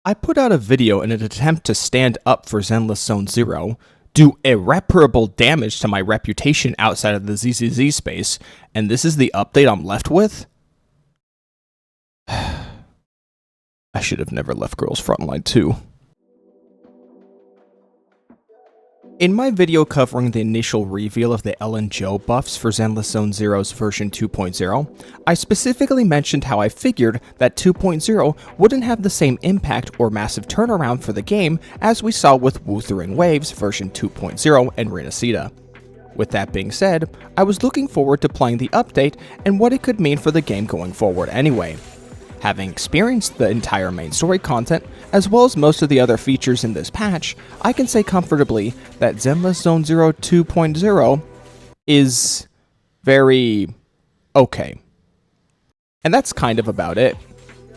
I put out a video in an attempt to stand up for Zenless Zone Zero, do irreparable damage to my reputation outside of the ZZZ space, and this is the update I'm left with? I should have never left Girls Frontline 2. In my video covering the initial reveal of the Ellen Joe buffs for Zenless Zone Zero's version 2.0, I specifically mentioned how I figured that 2.0 wouldn't have the same impact or massive turnaround for the game as we saw with Wuthering Waves version 2.0 and Renacida. With that being said, I was looking forward to playing the update and what it could mean for the game going forward anyway. Having experienced the entire main story content, as well as most of the other features in this patch, I can say comfortably that Zenless Zone Zero 2.0 is very okay. And that's kind of about it.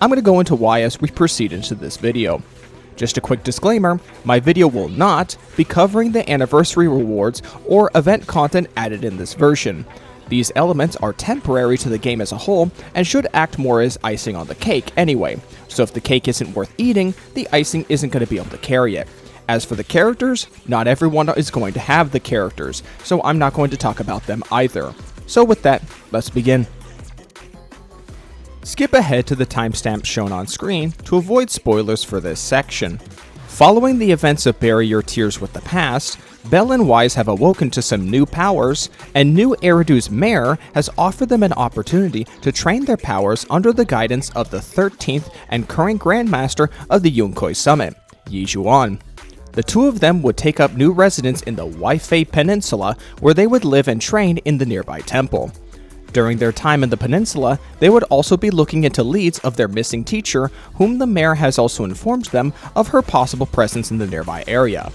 I'm going to go into why as we proceed into this video. Just a quick disclaimer, my video will not be covering the anniversary rewards or event content added in this version. These elements are temporary to the game as a whole and should act more as icing on the cake anyway, so if the cake isn't worth eating, the icing isn't going to be able to carry it. As for the characters, not everyone is going to have the characters, so I'm not going to talk about them either. So with that, let's begin. Skip ahead to the timestamp shown on screen to avoid spoilers for this section. Following the events of Bury Your Tears with the Past, Belle and Wise have awoken to some new powers, and new Eridu's mayor has offered them an opportunity to train their powers under the guidance of the 13th and current Grandmaster of the Yunkai Summit, Yi Zhuan. The two of them would take up new residence in the Waifei Peninsula, where they would live and train in the nearby temple. During their time in the peninsula, they would also be looking into leads of their missing teacher, whom the mayor has also informed them of her possible presence in the nearby area.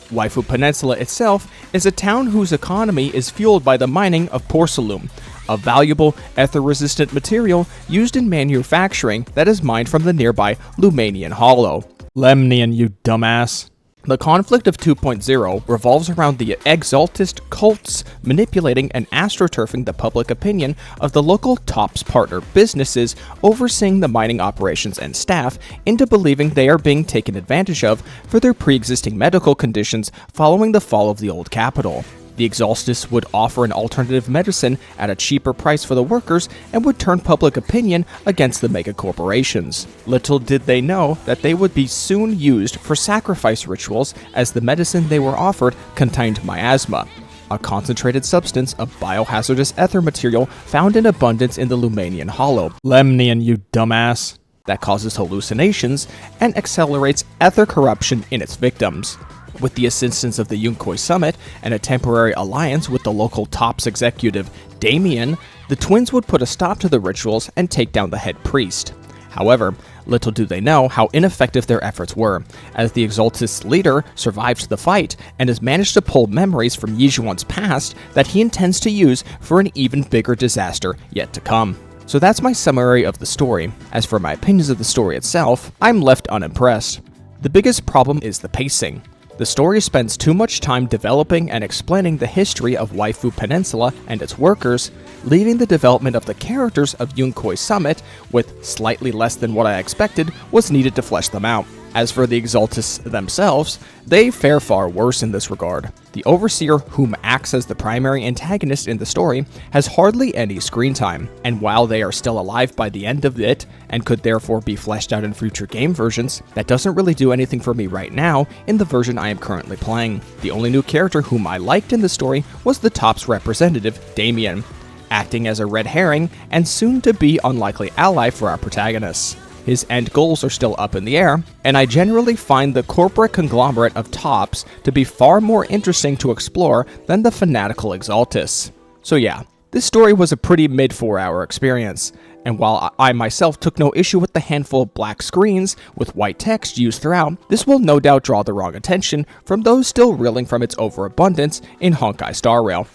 Waifei Peninsula itself is a town whose economy is fueled by the mining of porcelain, a valuable, ether-resistant material used in manufacturing that is mined from the nearby Lemnian Hollow. Lemnian, you dumbass. The conflict of 2.0 revolves around the exaltist cults manipulating and astroturfing the public opinion of the local TOPS partner businesses overseeing the mining operations and staff into believing they are being taken advantage of for their pre-existing medical conditions following the fall of the old capital. The exaltists would offer an alternative medicine at a cheaper price for the workers and would turn public opinion against the mega corporations. Little did they know that they would be soon used for sacrifice rituals, as the medicine they were offered contained miasma, a concentrated substance of biohazardous ether material found in abundance in the Lemnian Hollow. Lemnian, you dumbass. That causes hallucinations and accelerates ether corruption in its victims. With the assistance of the Yunkai Summit and a temporary alliance with the local TOPS executive, Damien, the twins would put a stop to the rituals and take down the head priest. However, little do they know how ineffective their efforts were, as the Exaltist leader survived the fight and has managed to pull memories from Yi Zhuan's past that he intends to use for an even bigger disaster yet to come. So that's my summary of the story. As for my opinions of the story itself, I'm left unimpressed. The biggest problem is the pacing. The story spends too much time developing and explaining the history of Waifei Peninsula and its workers, leaving the development of the characters of Yunkai Summit with slightly less than what I expected was needed to flesh them out. As for the Exaltists themselves, they fare far worse in this regard. The Overseer, whom acts as the primary antagonist in the story, has hardly any screen time, and while they are still alive by the end of it, and could therefore be fleshed out in future game versions, that doesn't really do anything for me right now in the version I am currently playing. The only new character whom I liked in the story was the TOPS representative, Damien, acting as a red herring and soon-to-be unlikely ally for our protagonists. His end goals are still up in the air, and I generally find the corporate conglomerate of TOPS to be far more interesting to explore than the fanatical Exaltists. So yeah, this story was a pretty mid 4-hour experience, and while I myself took no issue with the handful of black screens with white text used throughout, this will no doubt draw the wrong attention from those still reeling from its overabundance in Honkai Star Rail.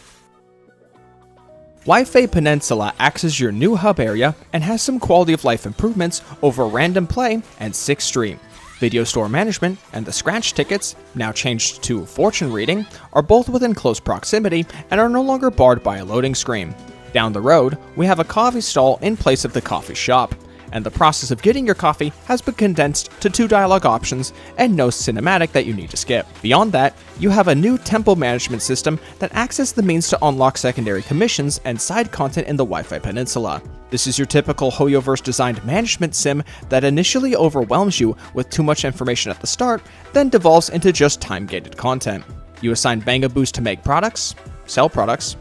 Waifei Peninsula acts as your new hub area and has some quality of life improvements over random play and 6th Stream. Video store management and the scratch tickets, now changed to fortune reading, are both within close proximity and are no longer barred by a loading screen. Down the road, we have a coffee stall in place of the coffee shop, and the process of getting your coffee has been condensed to 2 dialogue options and no cinematic that you need to skip. Beyond that, you have a new temple management system that acts as the means to unlock secondary commissions and side content in the Waifei Peninsula. This is your typical Hoyoverse designed management sim that initially overwhelms you with too much information at the start, then devolves into just time-gated content. You assign bangaboos to make products, sell products,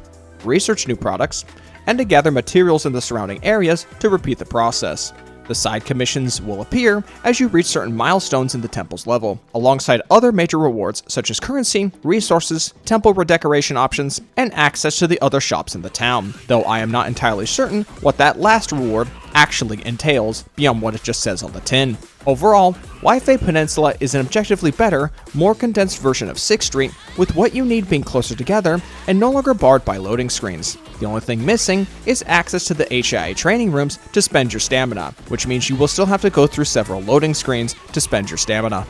research new products, and to gather materials in the surrounding areas to repeat the process. The side commissions will appear as you reach certain milestones in the temple's level, alongside other major rewards such as currency, resources, temple redecoration options, and access to the other shops in the town, though I am not entirely certain what that last reward actually entails beyond what it just says on the tin. Overall, Waifei Peninsula is an objectively better, more condensed version of 6th Street, with what you need being closer together and no longer barred by loading screens. The only thing missing is access to the HIA training rooms to spend your stamina, which means you will still have to go through several loading screens to spend your stamina.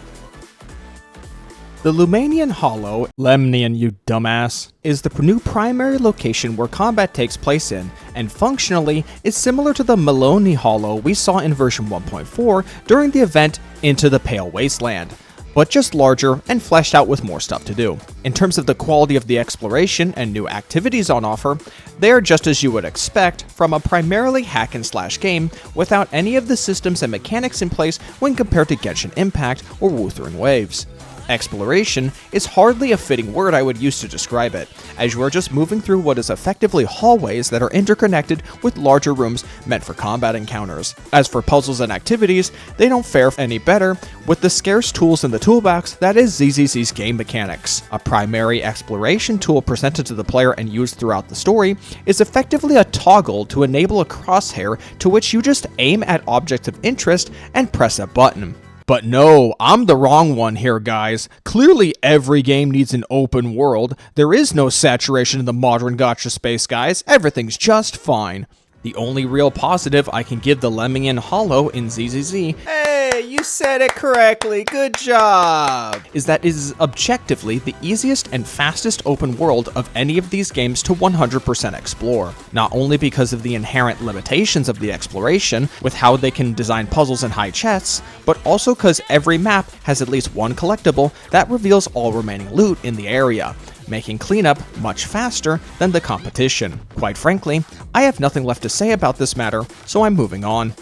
The Lemnian Hollow, Lemnian you dumbass, is the new primary location where combat takes place in, and functionally is similar to the Lemnian Hollow we saw in version 1.4 during the event Into the Pale Wasteland, but just larger and fleshed out with more stuff to do. In terms of the quality of the exploration and new activities on offer, they are just as you would expect from a primarily hack and slash game without any of the systems and mechanics in place when compared to Genshin Impact or Wuthering Waves. Exploration is hardly a fitting word I would use to describe it, as you are just moving through what is effectively hallways that are interconnected with larger rooms meant for combat encounters. As for puzzles and activities, they don't fare any better with the scarce tools in the toolbox that is ZZZ's game mechanics. A primary exploration tool presented to the player and used throughout the story is effectively a toggle to enable a crosshair to which you just aim at objects of interest and press a button. But no, I'm the wrong one here, guys. Clearly every game needs an open world. There is no saturation in the modern gacha space, guys. Everything's just fine. The only real positive I can give the Lemnian Hollow in ZZZ, hey, you said it correctly, good job, is that it is objectively the easiest and fastest open world of any of these games to 100% explore. Not only because of the inherent limitations of the exploration, with how they can design puzzles and hide chests, but also because every map has at least one collectible that reveals all remaining loot in the area, making cleanup much faster than the competition. Quite frankly, I have nothing left to say about this matter, so I'm moving on.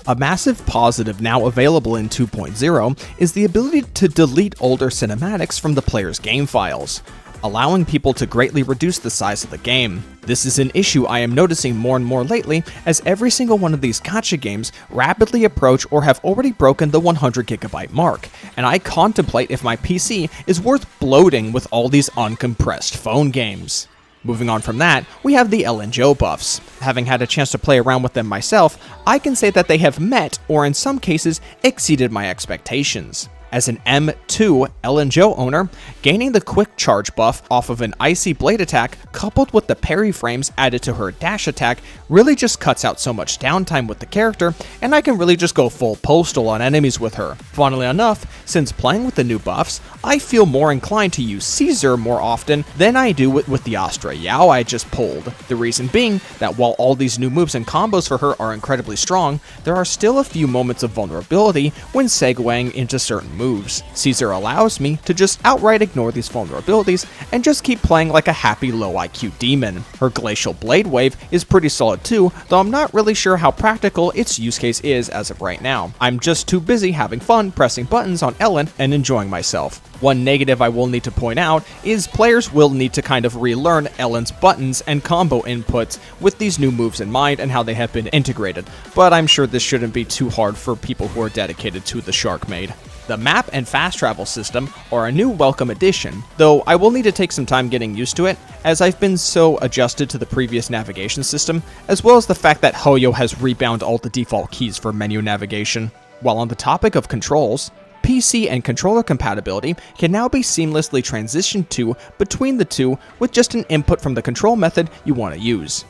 A massive positive now available in 2.0 is the ability to delete older cinematics from the player's game files, allowing people to greatly reduce the size of the game. This is an issue I am noticing more and more lately, as every single one of these gacha games rapidly approach or have already broken the 100GB mark, and I contemplate if my PC is worth bloating with all these uncompressed phone games. Moving on from that, we have the LNJO buffs. Having had a chance to play around with them myself, I can say that they have met, or in some cases, exceeded my expectations. As an M2 LNJO owner, gaining the quick charge buff off of an icy blade attack coupled with the parry frames added to her dash attack really just cuts out so much downtime with the character, and I can really just go full postal on enemies with her. Funnily enough, since playing with the new buffs, I feel more inclined to use Caesar more often than I do with the Astra Yao I just pulled. The reason being that while all these new moves and combos for her are incredibly strong, there are still a few moments of vulnerability when segueing into certain moves. Caesar allows me to just outright ignore these vulnerabilities and just keep playing like a happy low IQ demon. Her Glacial Blade Wave is pretty solid too, though I'm not really sure how practical its use case is as of right now. I'm just too busy having fun pressing buttons on Ellen and enjoying myself. One negative I will need to point out is players will need to kind of relearn Ellen's buttons and combo inputs with these new moves in mind and how they have been integrated, but I'm sure this shouldn't be too hard for people who are dedicated to the Shark Maid. The map and fast travel system are a new welcome addition, though I will need to take some time getting used to it, as I've been so adjusted to the previous navigation system, as well as the fact that Hoyo has rebound all the default keys for menu navigation. While on the topic of controls, PC and controller compatibility can now be seamlessly transitioned to between the two with just an input from the control method you want to use.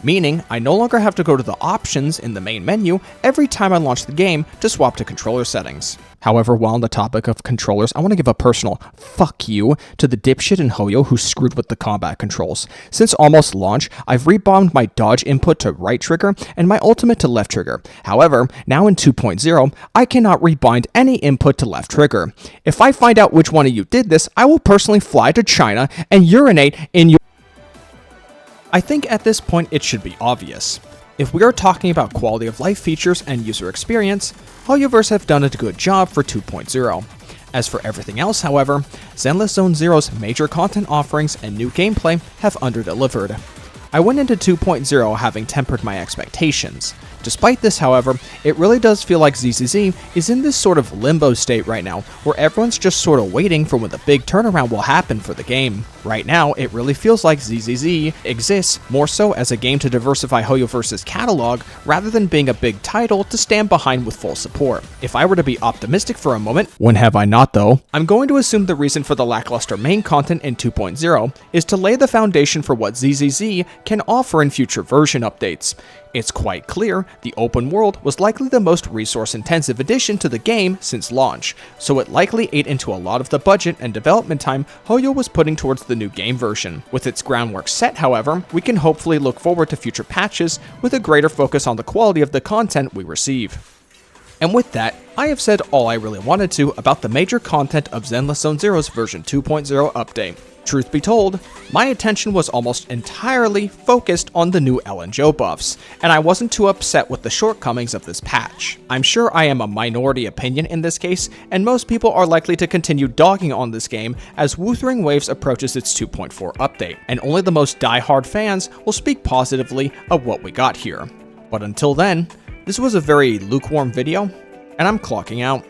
Meaning, I no longer have to go to the options in the main menu every time I launch the game to swap to controller settings. However, while on the topic of controllers, I want to give a personal fuck you to the dipshit in Hoyo who screwed with the combat controls. Since almost launch, I've rebombed my dodge input to right trigger and my ultimate to left trigger. However, now in 2.0, I cannot rebind any input to left trigger. If I find out which one of you did this, I will personally fly to China and urinate in your... I think at this point it should be obvious. If we are talking about quality of life features and user experience, Hoyoverse have done a good job for 2.0. As for everything else, however, Zenless Zone Zero's major content offerings and new gameplay have underdelivered. I went into 2.0 having tempered my expectations. Despite this, however, it really does feel like ZZZ is in this sort of limbo state right now, where everyone's just sort of waiting for when the big turnaround will happen for the game. Right now, it really feels like ZZZ exists more so as a game to diversify Hoyoverse's catalog, rather than being a big title to stand behind with full support. If I were to be optimistic for a moment, when have I not though, I'm going to assume the reason for the lackluster main content in 2.0 is to lay the foundation for what ZZZ can offer in future version updates. It's quite clear the open world was likely the most resource-intensive addition to the game since launch, so it likely ate into a lot of the budget and development time Hoyo was putting towards the new game version. With its groundwork set, however, we can hopefully look forward to future patches with a greater focus on the quality of the content we receive. And with that, I have said all I really wanted to about the major content of Zenless Zone Zero's version 2.0 update. Truth be told, my attention was almost entirely focused on the new Ellen Joe buffs, and I wasn't too upset with the shortcomings of this patch. I'm sure I am a minority opinion in this case, and most people are likely to continue dogging on this game as Wuthering Waves approaches its 2.4 update, and only the most die-hard fans will speak positively of what we got here. But until then, this was a very lukewarm video, and I'm clocking out.